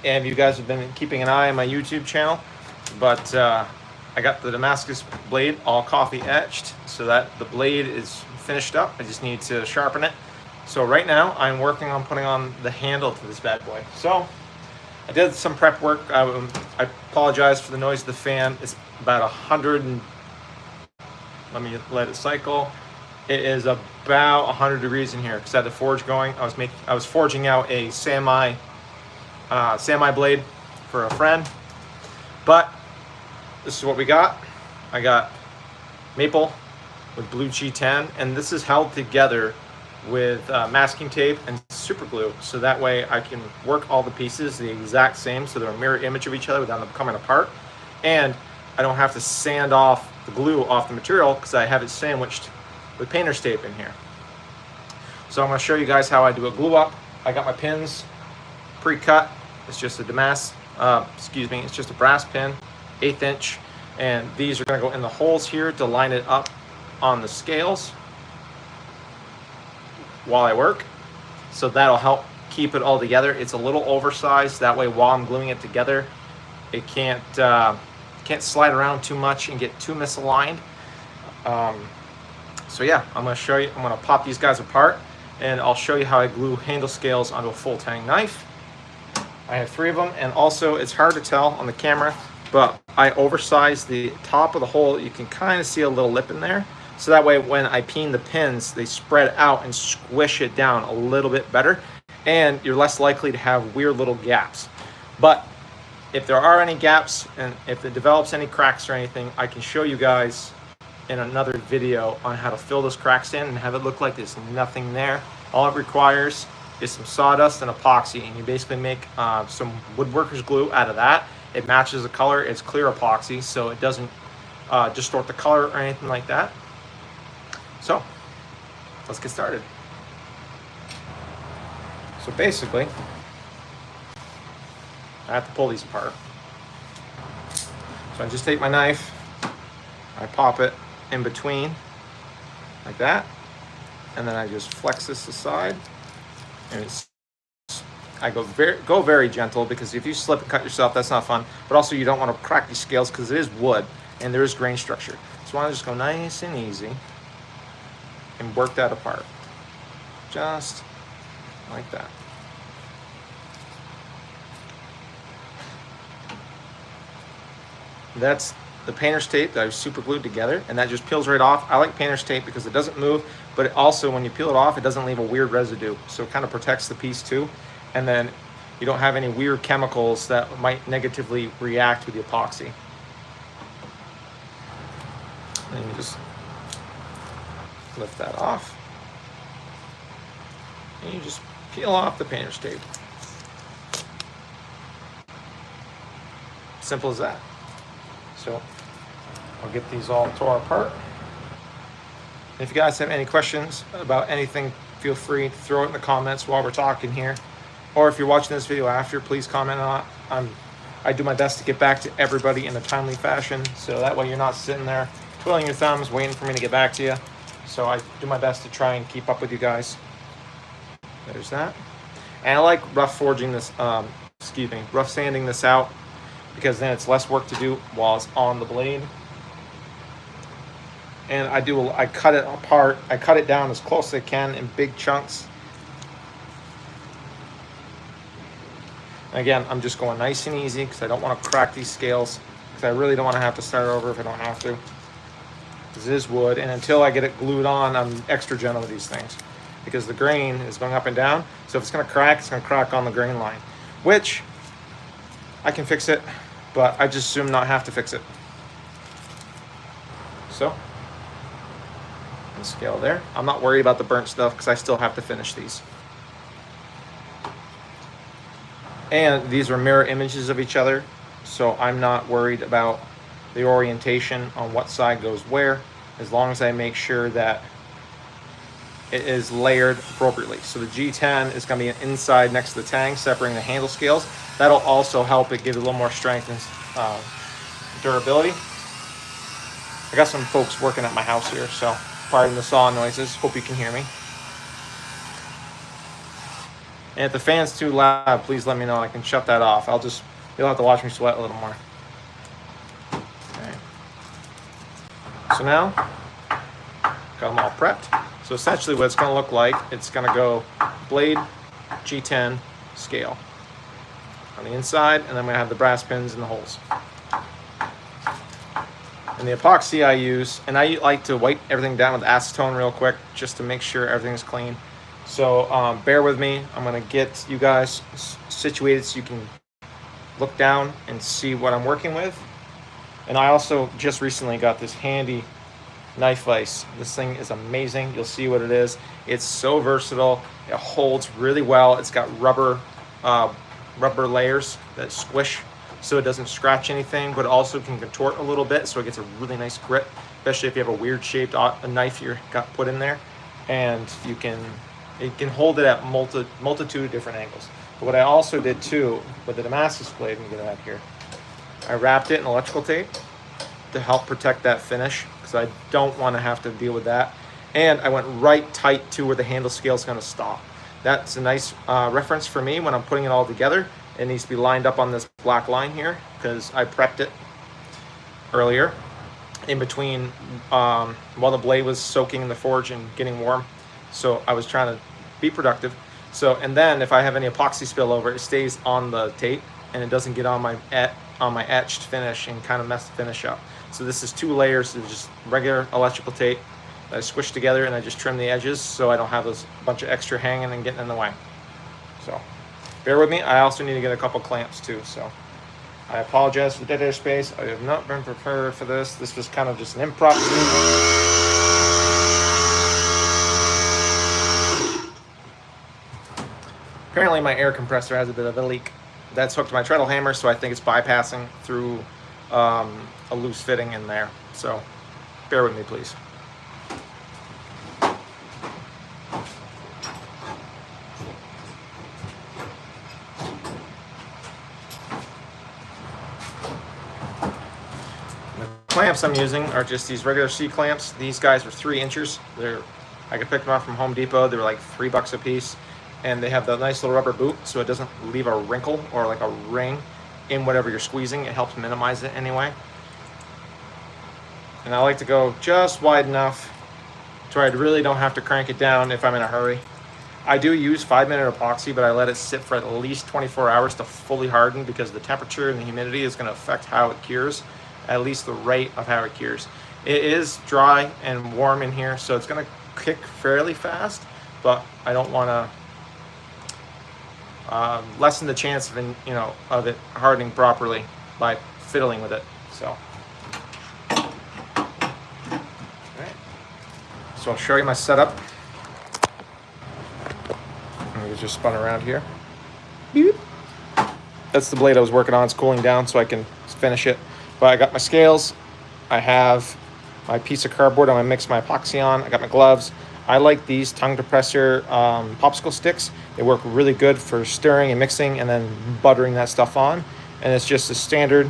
and you guys have been keeping an eye on my YouTube channel, but I got the Damascus blade all coffee etched so that the blade is finished up. I just need to sharpen it. So right now I'm working on putting on the handle to this bad boy. So I did some prep work. I apologize for the noise of the fan. It's about 100 and let me let it cycle. It is about 100 degrees in here because I had the forge going. I was forging out a semi blade for a friend, but this is what we got. I got maple with blue G10, and this is held together with masking tape and super glue, so that way I can work all the pieces the exact same so they're a mirror image of each other without them coming apart, and I don't have to sand off the glue off the material because I have it sandwiched with painter's tape in here. So I'm going to show you guys how I do a glue up. I got my pins pre-cut. It's just a it's just a brass pin, 1/8 inch, and these are going to go in the holes here to line it up on the scales while I work. So that'll help keep it all together. It's a little oversized, that way while I'm gluing it together, it can't slide around too much and get too misaligned. So yeah, I'm going to show you. I'm going to pop these guys apart, and I'll show you how I glue handle scales onto a full tang knife. I have 3 of them, and also it's hard to tell on the camera, but I oversized the top of the hole. You can kind of see a little lip in there, so that way when I peen the pins, they spread out and squish it down a little bit better, and you're less likely to have weird little gaps. But if there are any gaps, and if it develops any cracks or anything, I can show you guys in another video on how to fill those cracks in and have it look like there's nothing there. All it requires is some sawdust and epoxy, and you basically make some woodworker's glue out of that. It matches the color. It's clear epoxy, so it doesn't distort the color or anything like that. So let's get started. So basically, I have to pull these apart. So I just take my knife, I pop it in between like that, and then I just flex this aside, and I go very gentle, because if you slip and cut yourself, that's not fun. But also you don't want to crack these scales because it is wood and there is grain structure. So I want to just go nice and easy and work that apart, just like that. That's the painter's tape that I've super glued together, and that just peels right off. I like painter's tape because it doesn't move, but it also, when you peel it off, it doesn't leave a weird residue, so it kind of protects the piece too, and then you don't have any weird chemicals that might negatively react with the epoxy. And you just lift that off, and you just peel off the painter's tape. Simple as that. So I'll get these all tore apart. If you guys have any questions about anything, feel free to throw it in the comments while we're talking here. Or if you're watching this video after, please comment on it. I do my best to get back to everybody in a timely fashion, so that way you're not sitting there twiddling your thumbs waiting for me to get back to you. So I do my best to try and keep up with you guys. There's that. And I like rough forging this, rough sanding this out, because then it's less work to do while it's on the blade. And I cut it apart. I cut it down as close as I can in big chunks. Again, I'm just going nice and easy because I don't want to crack these scales, because I really don't want to have to start over if I don't have to. This is wood, and until I get it glued on, I'm extra gentle with these things, because the grain is going up and down. So if it's going to crack on the grain line, which I can fix it, but I just assume not have to fix it. So, the scale there. I'm not worried about the burnt stuff because I still have to finish these. And these are mirror images of each other, so I'm not worried about the orientation on what side goes where, as long as I make sure that it is layered appropriately. So the G10 is going to be inside next to the tang, separating the handle scales. That'll also help it give it a little more strength and durability. I got some folks working at my house here, so pardon the saw noises. Hope you can hear me. And if the fan's too loud, please let me know. I can shut that off. You'll have to watch me sweat a little more. Okay. So now, got them all prepped. So essentially what it's gonna look like, it's gonna go blade, G10, scale on the inside, and then I'm gonna have the brass pins in the holes. And the epoxy I use, and I like to wipe everything down with acetone real quick just to make sure everything's clean. So bear with me. I'm gonna get you guys situated so you can look down and see what I'm working with. And I also just recently got this handy knife vise. This thing is amazing. You'll see what it is. It's so versatile. It holds really well. It's got rubber layers that squish so it doesn't scratch anything, but it also can contort a little bit so it gets a really nice grip, especially if you have a weird shaped knife you got put in there. And it can hold it at multitude of different angles. But what I also did too with the Damascus blade, let me get it out here, I wrapped it in electrical tape to help protect that finish because I don't want to have to deal with that. And I went right tight to where the handle scale is going to stop. That's a nice reference for me when I'm putting it all together. It needs to be lined up on this black line here because I prepped it earlier in between while the blade was soaking in the forge and getting warm. So I was trying to be productive. So, and then if I have any epoxy spillover, it stays on the tape and it doesn't get on my etched finish and kind of mess the finish up. So this is 2 layers of just regular electrical tape that I squish together, and I just trim the edges so I don't have those bunch of extra hanging and getting in the way. So bear with me. I also need to get a couple clamps too. So I apologize for the dead air space. I have not been prepared for this. This was kind of just an improv. Apparently my air compressor has a bit of a leak. That's hooked to my treadle hammer, so I think it's bypassing through a loose fitting in there. So bear with me, please. The clamps I'm using are just these regular C clamps. These guys are 3 inches. I could pick them up from Home Depot. They're like $3 a piece. And they have the nice little rubber boot so it doesn't leave a wrinkle or like a ring in whatever you're squeezing. It helps minimize it anyway. And I like to go just wide enough to where I really don't have to crank it down if I'm in a hurry. I do use 5-minute epoxy, but I let it sit for at least 24 hours to fully harden because the temperature and the humidity is going to affect how it cures, at least the rate of how it cures. It is dry and warm in here, so it's going to kick fairly fast, but I don't want to lessen the chance of it hardening properly by fiddling with it. So, alright. So I'll show you my setup. It just spun around here. Beep. That's the blade I was working on. It's cooling down so I can finish it. But I got my scales. I have my piece of cardboard I'm gonna mix my epoxy on. I got my gloves. I like these tongue depressor popsicle sticks. They work really good for stirring and mixing and then buttering that stuff on. And it's just a standard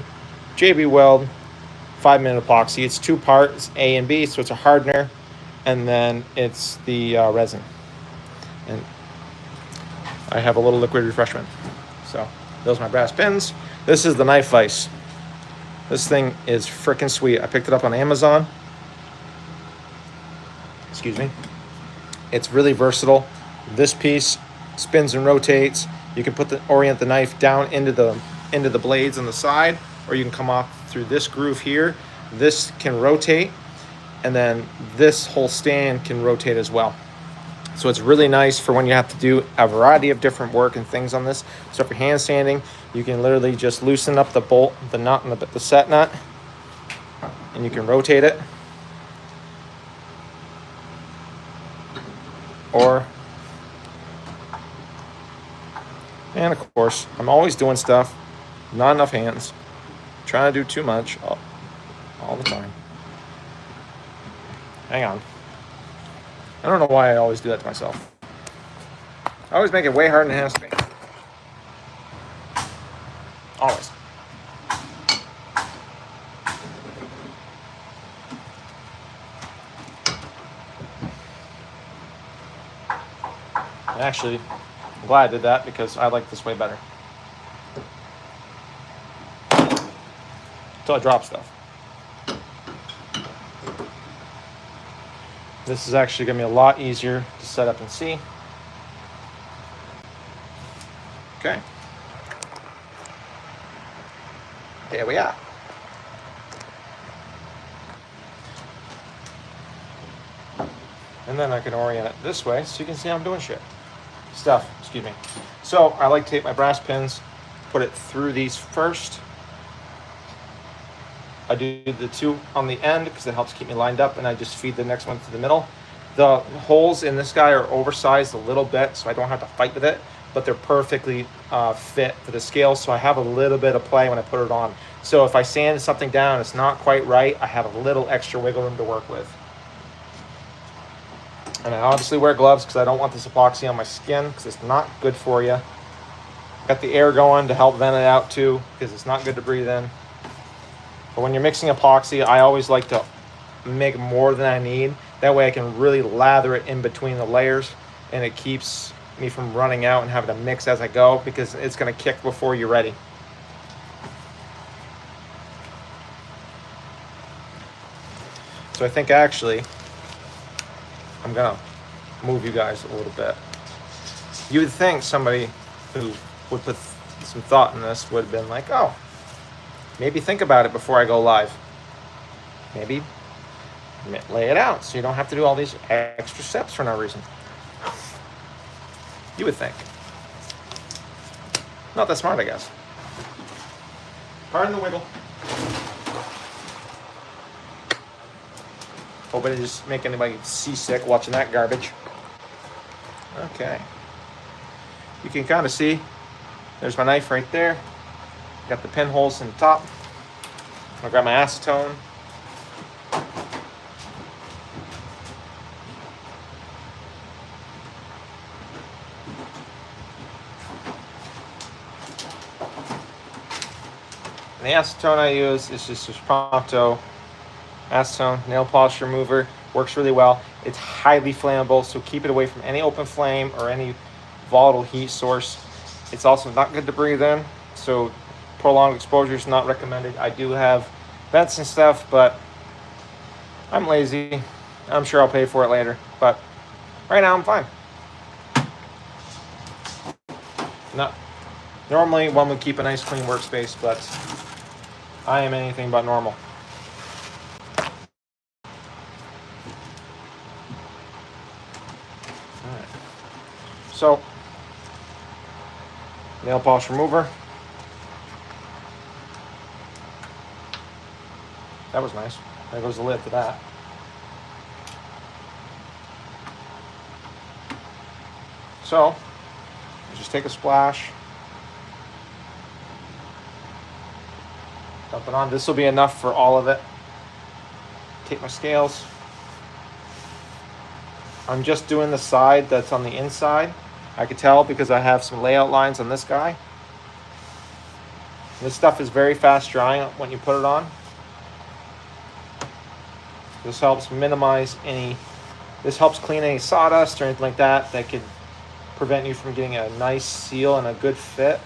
JB Weld 5-minute epoxy. It's 2 parts, A and B, so it's a hardener, and then it's the resin. And I have a little liquid refreshment. So those are my brass pins. This is the knife vise. This thing is freaking sweet. I picked it up on Amazon. Excuse me. It's really versatile. This piece spins and rotates. You can orient the knife down into the blades on the side, or you can come off through this groove here. This can rotate, and then this whole stand can rotate as well. So it's really nice for when you have to do a variety of different work and things on this. So if you're hand sanding, you can literally just loosen up the bolt, the nut, and the set nut, and you can rotate it. And of course, I'm always doing stuff, not enough hands, trying to do too much all the time. Hang on. I don't know why I always do that to myself. I always make it way harder than it has to be. Always. Actually, I'm glad I did that because I like this way better. Until I drop stuff. This is actually going to be a lot easier to set up and see. Okay. There we are. And then I can orient it this way so you can see how I'm doing stuff, excuse me. So I like to take my brass pins, put it through these first. I do the two on the end because it helps keep me lined up, and I just feed the next one to the middle. The holes in this guy are oversized a little bit, so I don't have to fight with it, but they're perfectly fit for the scale, so I have a little bit of play when I put it on. So if I sand something down, it's not quite right, I have a little extra wiggle room to work with. And I obviously wear gloves because I don't want this epoxy on my skin because it's not good for you. Got the air going to help vent it out too because it's not good to breathe in. But when you're mixing epoxy, I always like to make more than I need. That way I can really lather it in between the layers, and it keeps me from running out and having to mix as I go because it's going to kick before you're ready. So I think actually I'm going to move you guys a little bit. You would think somebody who would put some thought in this would have been like, oh, maybe think about it before I go live. Maybe lay it out so you don't have to do all these extra steps for no reason. You would think. Not that smart, I guess. Pardon the wiggle. Hope I didn't just make anybody seasick watching that garbage. Okay. You can kind of see, there's my knife right there. Got the pinholes in the top. I'll grab my acetone. And the acetone I use is just this Pronto acetone nail polish remover. Works really well. It's highly flammable, so keep it away from any open flame or any volatile heat source. It's also not good to breathe in, so prolonged exposure is not recommended. I do have vents and stuff, but I'm lazy. I'm sure I'll pay for it later, but right now I'm fine. Not normally one would keep a nice clean workspace, but I am anything but normal. Alright. So nail polish remover. That was nice. There goes the lid to that. So, just take a splash. Dump it on. This will be enough for all of it. Take my scales. I'm just doing the side that's on the inside. I could tell because I have some layout lines on this guy. This stuff is very fast drying when you put it on. This helps minimize this helps clean any sawdust or anything like that that could prevent you from getting a nice seal and a good fit.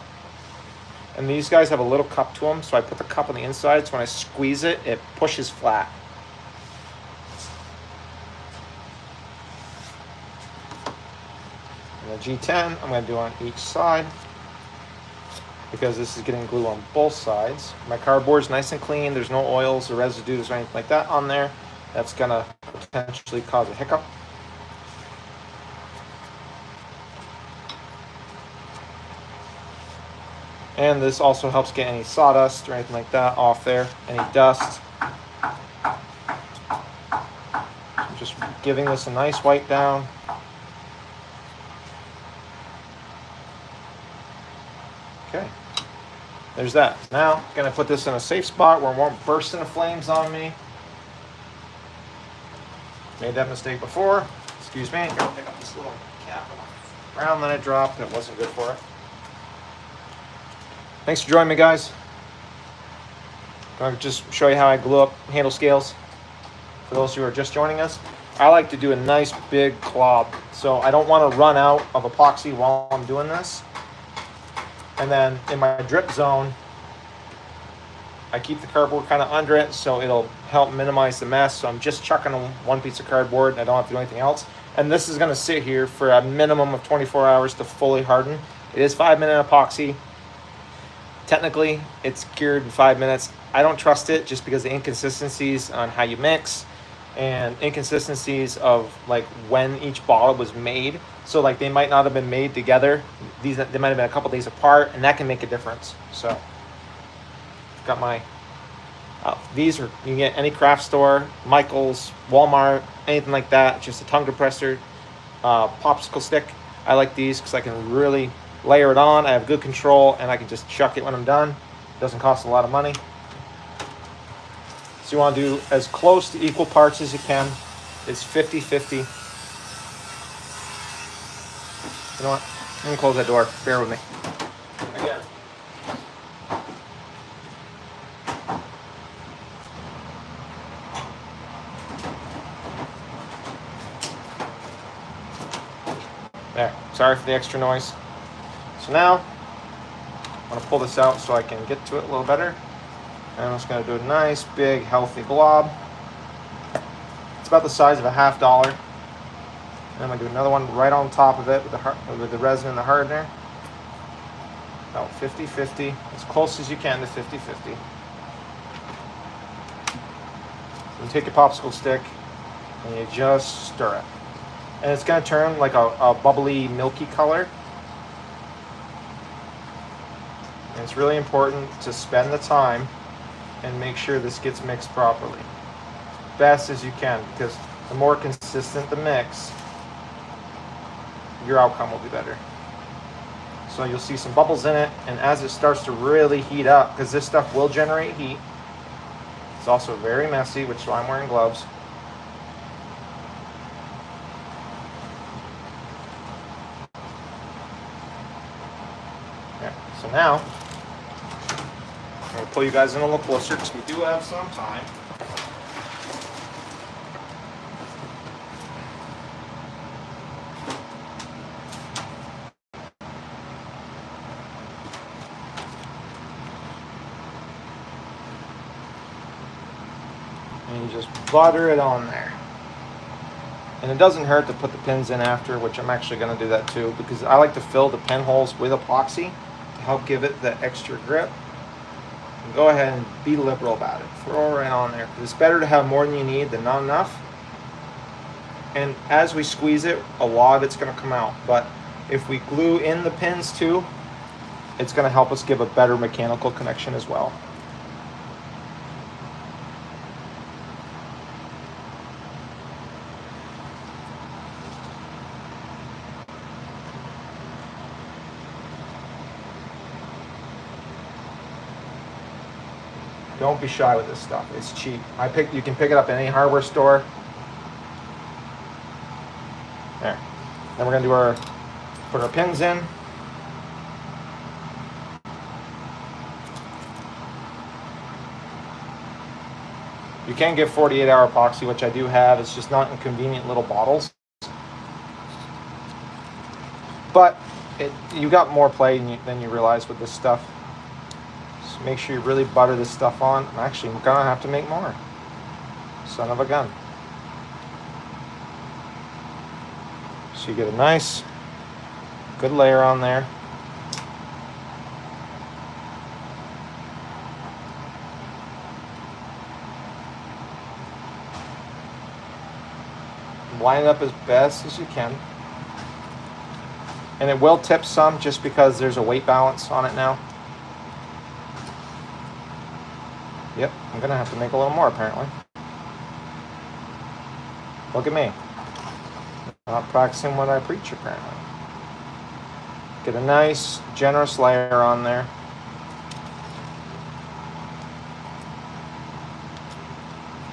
And these guys have a little cup to them, so I put the cup on the inside, so when I squeeze it, it pushes flat. And the G10, I'm going to do on each side because this is getting glue on both sides. My cardboard's nice and clean. There's no oils or residues or anything like that on there. That's going to potentially cause a hiccup. And this also helps get any sawdust or anything like that off there, any dust. I'm just giving this a nice wipe down. Okay, there's that. Now, gonna put this in a safe spot where it won't burst into flames on me. Made that mistake before. Excuse me, gotta pick up this little cap round that I dropped. It wasn't good for it. Thanks for joining me, guys. I'm going to just show you how I glue up handle scales for those who are just joining us. I like to do a nice big glob. So I don't want to run out of epoxy while I'm doing this. And then in my drip zone, I keep the cardboard kind of under it so it'll help minimize the mess. So I'm just chucking one piece of cardboard and I don't have to do anything else. And this is going to sit here for a minimum of 24 hours to fully harden. It is 5-minute epoxy. Technically, it's cured in 5 minutes. I don't trust it just because of the inconsistencies on how you mix and inconsistencies of like when each bottle was made. So like they might not have been made together. They might have been a couple days apart, and that can make a difference. So got my these are, you can get any craft store, Michael's, Walmart, anything like that. Just a tongue depressor, popsicle stick. I like these because I can really layer it on. I have good control and I can just chuck it when I'm done. It doesn't cost a lot of money. So you want to do as close to equal parts as you can. It's 50-50. You know what? Let me close that door. Bear with me. Again. There. Sorry for the extra noise. So now, I'm going to pull this out so I can get to it a little better. And I'm just going to do a nice, big, healthy glob. It's about the size of a $50. And I'm going to do another one right on top of it with the resin and the hardener. About 50-50, as close as you can to 50-50. You take your popsicle stick and you just stir it. And it's going to turn like a bubbly, milky color. And it's really important to spend the time and make sure this gets mixed properly. As best as you can, because the more consistent the mix, your outcome will be better. So you'll see some bubbles in it, and as it starts to really heat up, because this stuff will generate heat, it's also very messy, which is why I'm wearing gloves. Yeah, so now, I'm going to pull you guys in a little closer because we do have some time. And you just butter it on there. And it doesn't hurt to put the pins in after, which I'm actually going to do that too, because I like to fill the pinholes with epoxy to help give it the extra grip. And go ahead and be liberal about it. Throw it right on there. It's better to have more than you need than not enough. And as we squeeze it, a lot of it's going to come out. But if we glue in the pins too, it's going to help us give a better mechanical connection as well. Don't be shy with this stuff. It's cheap. You can pick it up in any hardware store. There. Then we're gonna put our pins in. You can get 48-hour epoxy, which I do have. It's just not in convenient little bottles. But you got more play than you realize with this stuff. So make sure you really butter this stuff on. I'm actually gonna have to make more. Son of a gun. So you get a nice, good layer on there. Line it up as best as you can. And it will tip some just because there's a weight balance on it now. Yep, I'm gonna have to make a little more apparently. Look at me. Not practicing what I preach apparently. Get a nice, generous layer on there.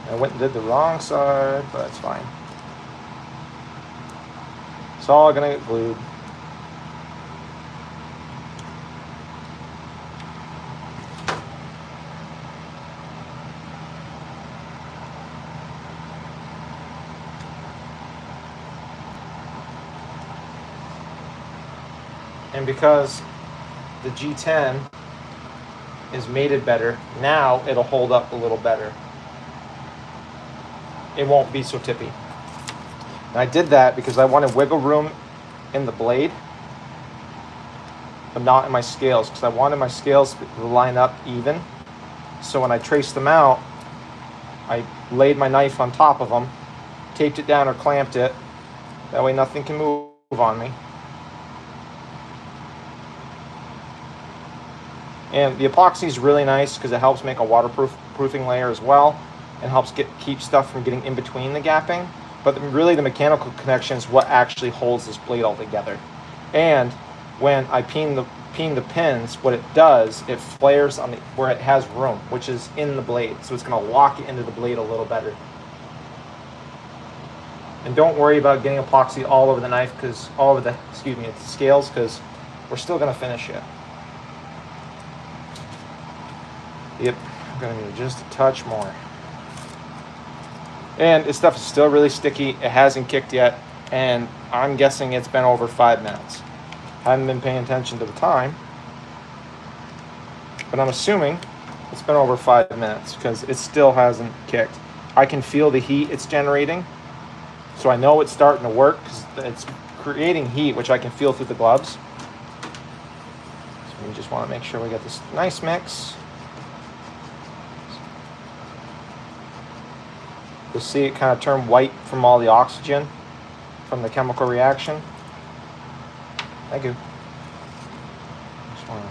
I went and did the wrong side, but it's fine. It's all gonna get glued. And because the G10 is mated better, now it'll hold up a little better. It won't be so tippy. And I did that because I wanted wiggle room in the blade, but not in my scales, because I wanted my scales to line up even. So when I traced them out, I laid my knife on top of them, taped it down or clamped it. That way nothing can move on me. And the epoxy is really nice because it helps make a waterproofing layer as well, and helps keep stuff from getting in between the gapping. But really the mechanical connection is what actually holds this blade all together. And when I peen the pins, what it does, it flares on where it has room, which is in the blade. So it's going to lock it into the blade a little better. And don't worry about getting epoxy all over the knife, because all over the scales, because we're still going to finish it. Yep, I'm going to need just a touch more. And this stuff is still really sticky. It hasn't kicked yet, and I'm guessing it's been over 5 minutes. I haven't been paying attention to the time, but I'm assuming it's been over 5 minutes because it still hasn't kicked. I can feel the heat it's generating, so I know it's starting to work because it's creating heat, which I can feel through the gloves. So we just want to make sure we get this nice mix. You'll see it kind of turn white from all the oxygen from the chemical reaction. Thank you. Just want to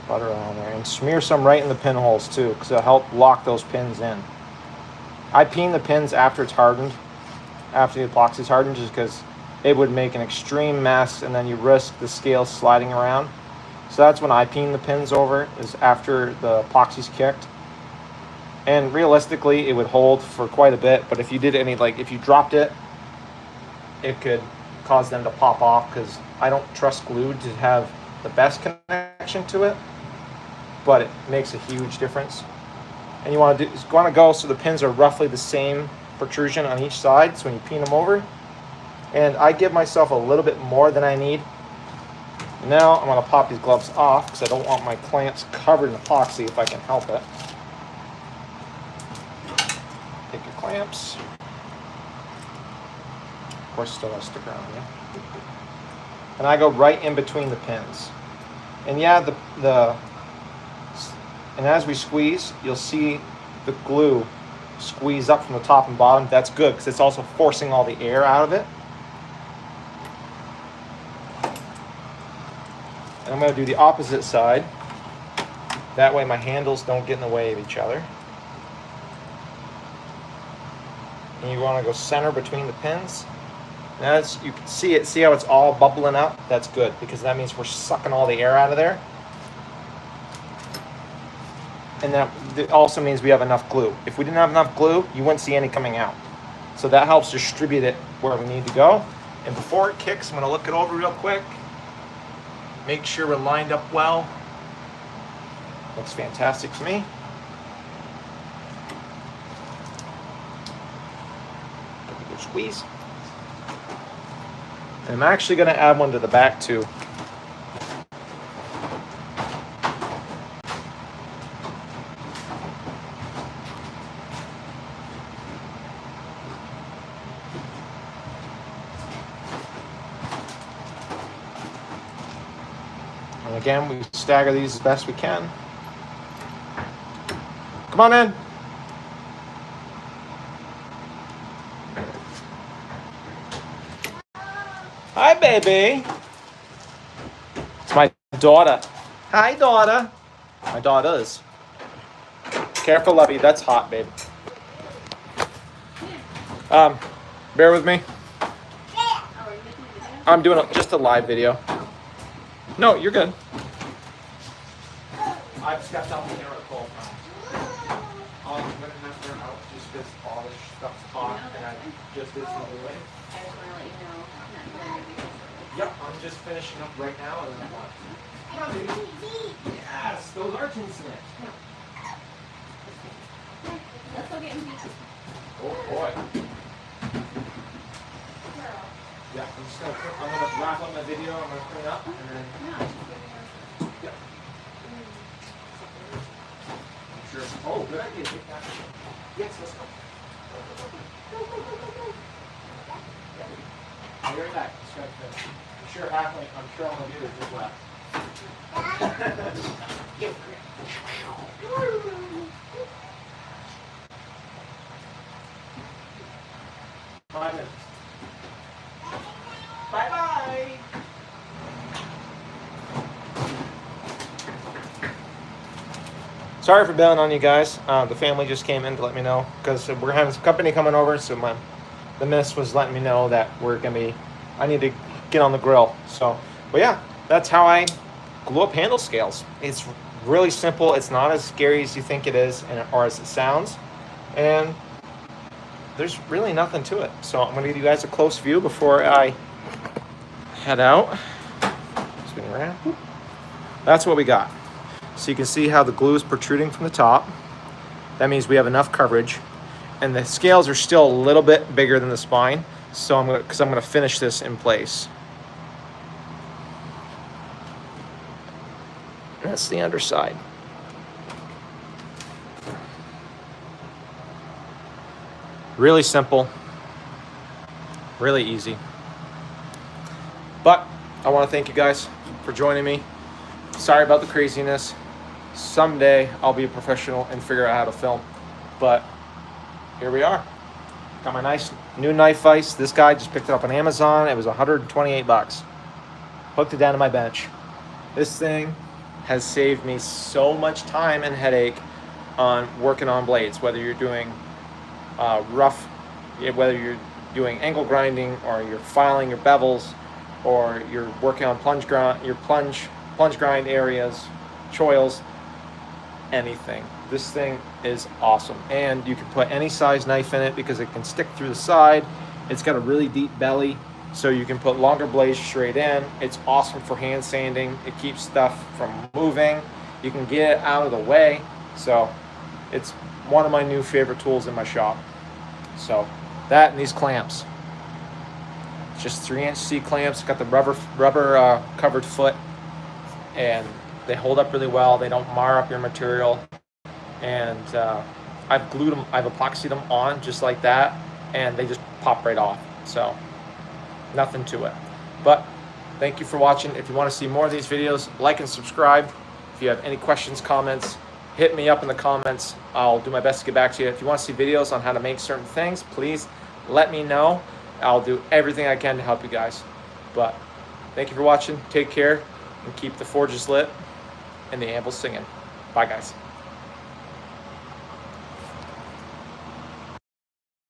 butter it on there and smear some right in the pinholes too, because it'll help lock those pins in. I peen the pins after it's hardened, after the epoxy's hardened, just because it would make an extreme mess and then you risk the scale sliding around. So that's when I peen the pins over, is after the epoxy's kicked. And realistically, it would hold for quite a bit, but if you did any, like if you dropped it, it could cause them to pop off, because I don't trust glue to have the best connection to it, but it makes a huge difference. And you want to go so the pins are roughly the same protrusion on each side, so when you peen them over. And I give myself a little bit more than I need. Now I'm going to pop these gloves off because I don't want my clamps covered in epoxy if I can help it. Take your clamps. Of course, still has to stick around, yeah. And I go right in between the pins. And yeah, and as we squeeze, you'll see the glue squeeze up from the top and bottom. That's good because it's also forcing all the air out of it. And I'm going to do the opposite side. That way my handles don't get in the way of each other. And you want to go center between the pins. And as you can see it, see how it's all bubbling up? That's good, because that means we're sucking all the air out of there. And that also means we have enough glue. If we didn't have enough glue, you wouldn't see any coming out. So that helps distribute it where we need to go. And before it kicks, I'm going to look it over real quick. Make sure we're lined up well. Looks fantastic to me. Give it a good squeeze. And I'm actually going to add one to the back too. And again, we stagger these as best we can. Come on in. Hi, baby. It's my daughter. Hi, daughter. My daughters. Careful, Lovey. That's hot, babe. Bear with me. I'm doing just a live video. No, you're good. I've stepped out the camera cold now. I'm going to have her out just because all this stuff's hot and I just did some away. I just want to let you know I'm not going to be. Yep, I'm just finishing up right now and then what? Come on, baby. Yes, those are tin snips. Let's go get him. Oh boy. Yeah, I'm gonna wrap up my video. I'm gonna clean up and then. Yeah. Yeah. Sure. Oh, good idea. Take that. Yes, let's go. I'll be right back. Just gotta finish. I'm sure halfway. I'm sure I'm gonna do this just left. 5 minutes. Bye bye. Sorry for bailing on you guys. The family just came in to let me know because we're having some company coming over. So the miss was letting me know that I need to get on the grill. So, but yeah, that's how I glue up handle scales. It's really simple. It's not as scary as you think it is, or as it sounds, and there's really nothing to it. So I'm gonna give you guys a close view before I head out. Spin around. That's what we got. So you can see how the glue is protruding from the top. That means we have enough coverage, and the scales are still a little bit bigger than the spine. So I'm gonna finish this in place. That's the underside. Really simple, really easy. But I want to thank you guys for joining me. Sorry about the craziness. Someday I'll be a professional and figure out how to film. But here we are. Got my nice new knife vise. This guy just picked it up on Amazon. It was 128 bucks. Hooked it down to my bench. This thing has saved me so much time and headache on working on blades, whether you're doing whether you're doing angle grinding, or you're filing your bevels, or you're working on plunge grind areas, choils, anything. This thing is awesome, and you can put any size knife in it because it can stick through the side. It's got a really deep belly, so you can put longer blades straight in. It's awesome for hand sanding. It keeps stuff from moving. You can get it out of the way. So it's one of my new favorite tools in my shop. So that and these clamps. Just 3-inch C clamps. Got the rubber covered foot, and they hold up really well. They don't mar up your material. And I've glued them, I've epoxied them on just like that, and they just pop right off. So nothing to it. But thank you for watching. If you want to see more of these videos, like and subscribe. If you have any questions, comments, hit me up in the comments. I'll do my best to get back to you. If you want to see videos on how to make certain things, please let me know. I'll do everything I can to help you guys. But thank you for watching. Take care, and keep the forges lit and the anvils singing. Bye, guys.